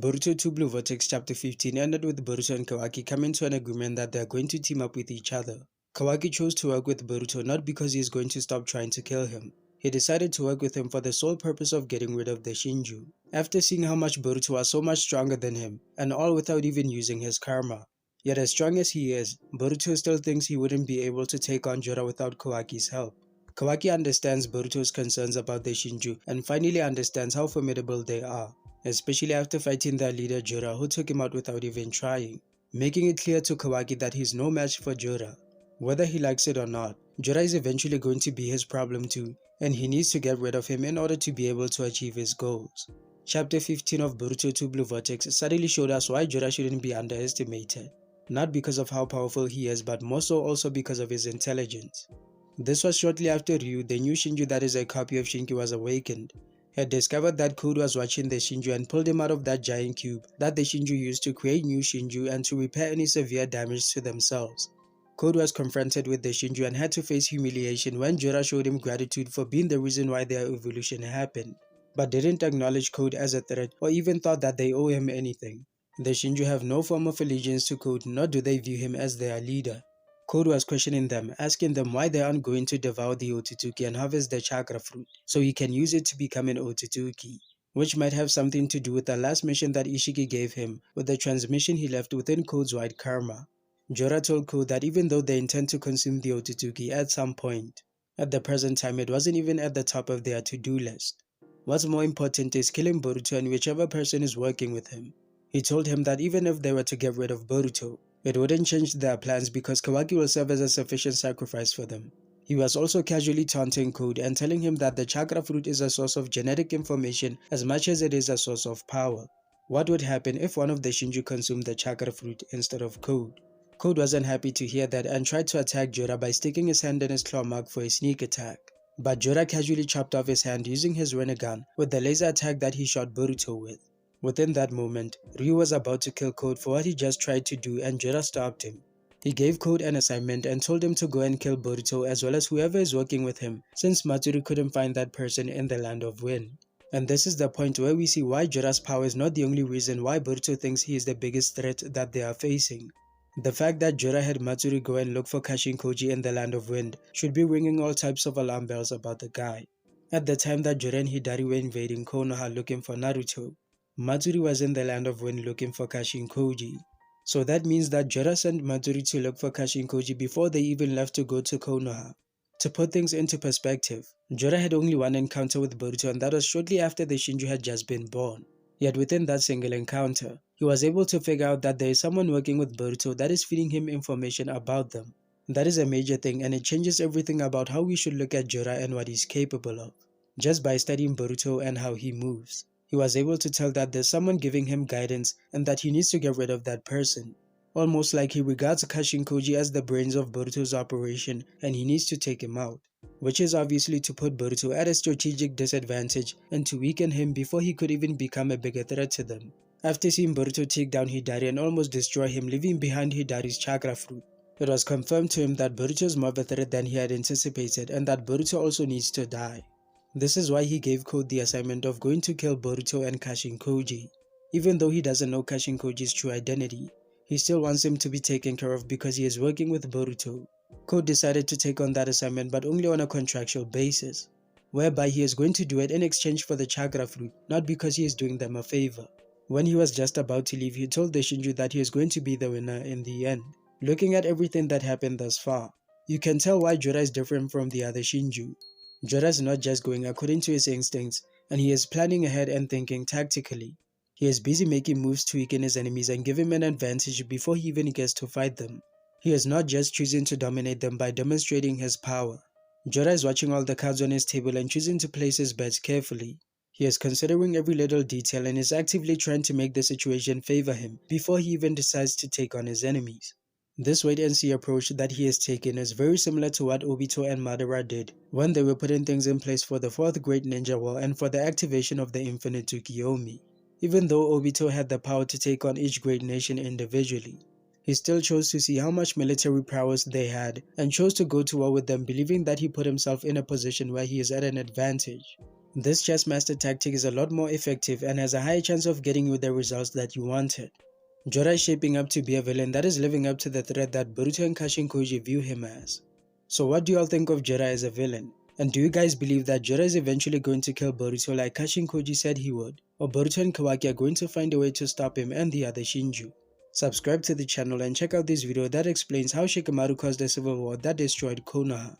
Boruto 2 Blue Vortex Chapter 15 ended with Boruto and Kawaki coming to an agreement that they are going to team up with each other. Kawaki chose to work with Boruto not because he is going to stop trying to kill him. He decided to work with him for the sole purpose of getting rid of the Shinju. After seeing how much Boruto was so much stronger than him, and all without even using his karma. Yet as strong as he is, Boruto still thinks he wouldn't be able to take on Jura without Kawaki's help. Kawaki understands Boruto's concerns about the Shinju and finally understands how formidable they are, especially after fighting their leader Jura, who took him out without even trying, making it clear to Kawaki that he's no match for Jura. Whether he likes it or not, Jura is eventually going to be his problem too, and he needs to get rid of him in order to be able to achieve his goals. Chapter 15 of Boruto 2 Blue Vortex suddenly showed us why Jura shouldn't be underestimated, not because of how powerful he is but more so also because of his intelligence. This was shortly after Ryu, the new Shinju that is a copy of Shinju, was awakened. He had discovered that Code was watching the Shinju and pulled him out of that giant cube that the Shinju used to create new Shinju and to repair any severe damage to themselves. Code was confronted with the Shinju and had to face humiliation when Jura showed him gratitude for being the reason why their evolution happened, but didn't acknowledge Code as a threat or even thought that they owe him anything. The Shinju have no form of allegiance to Code, nor do they view him as their leader. Code was questioning them, asking them why they aren't going to devour the Otsutsuki and harvest the chakra fruit, so he can use it to become an Otsutsuki, which might have something to do with the last mission that Ishiki gave him with the transmission he left within Code's white karma. Jura told Code that even though they intend to consume the Otsutsuki at some point, at the present time it wasn't even at the top of their to-do list. What's more important is killing Boruto and whichever person is working with him. He told him that even if they were to get rid of Boruto, it wouldn't change their plans because Kawaki will serve as a sufficient sacrifice for them. He was also casually taunting Code and telling him that the chakra fruit is a source of genetic information as much as it is a source of power. What would happen if one of the Shinju consumed the chakra fruit instead of Code? Code wasn't happy to hear that and tried to attack Jura by sticking his hand in his claw mark for a sneak attack. But Jura casually chopped off his hand using his Rinnegan with the laser attack that he shot Boruto with. Within that moment, Ryu was about to kill Code for what he just tried to do and Jura stopped him. He gave Code an assignment and told him to go and kill Boruto as well as whoever is working with him, since Matsuri couldn't find that person in the Land of Wind. And this is the point where we see why Jura's power is not the only reason why Boruto thinks he is the biggest threat that they are facing. The fact that Jura had Matsuri go and look for Kashin Koji in the Land of Wind should be ringing all types of alarm bells about the guy. At the time that Jura and Hidari were invading Konoha looking for Naruto, Matsuri was in the Land of Wind looking for Kashin Koji. So that means that Jura sent Matsuri to look for Kashin Koji before they even left to go to Konoha. To put things into perspective, Jura had only one encounter with Boruto and that was shortly after the Shinju had just been born. Yet within that single encounter, he was able to figure out that there is someone working with Boruto that is feeding him information about them. That is a major thing and it changes everything about how we should look at Jura and what he's capable of. Just by studying Boruto and how he moves, he was able to tell that there's someone giving him guidance and that he needs to get rid of that person. Almost like he regards Kashin Koji as the brains of Boruto's operation and he needs to take him out, which is obviously to put Boruto at a strategic disadvantage and to weaken him before he could even become a bigger threat to them. After seeing Boruto take down Hidari and almost destroy him, leaving behind Hidari's chakra fruit, it was confirmed to him that Boruto is more of a threat than he had anticipated and that Boruto also needs to die. This is why he gave Code the assignment of going to kill Boruto and Kashin Koji. Even though he doesn't know Kashin Koji's true identity, he still wants him to be taken care of because he is working with Boruto. Code decided to take on that assignment but only on a contractual basis, whereby he is going to do it in exchange for the chakra fruit, not because he is doing them a favor. When he was just about to leave, he told the Shinju that he is going to be the winner in the end. Looking at everything that happened thus far, you can tell why Jura is different from the other Shinju. Jura is not just going according to his instincts, and he is planning ahead and thinking tactically. He is busy making moves to weaken his enemies and give him an advantage before he even gets to fight them. He is not just choosing to dominate them by demonstrating his power. Jura is watching all the cards on his table and choosing to place his bets carefully. He is considering every little detail and is actively trying to make the situation favor him before he even decides to take on his enemies. This wait-and-see approach that he has taken is very similar to what Obito and Madara did when they were putting things in place for the 4th Great Ninja War and for the activation of the Infinite Tsukiyomi. Even though Obito had the power to take on each great nation individually, he still chose to see how much military prowess they had and chose to go to war with them, believing that he put himself in a position where he is at an advantage. This chess master tactic is a lot more effective and has a higher chance of getting you the results that you wanted. Jura is shaping up to be a villain that is living up to the threat that Boruto and Kashinkoji view him as. So what do y'all think of Jura as a villain? And do you guys believe that Jura is eventually going to kill Boruto like Kashinkoji said he would? Or Boruto and Kawaki are going to find a way to stop him and the other Shinju? Subscribe to the channel and check out this video that explains how Shikamaru caused a civil war that destroyed Konoha.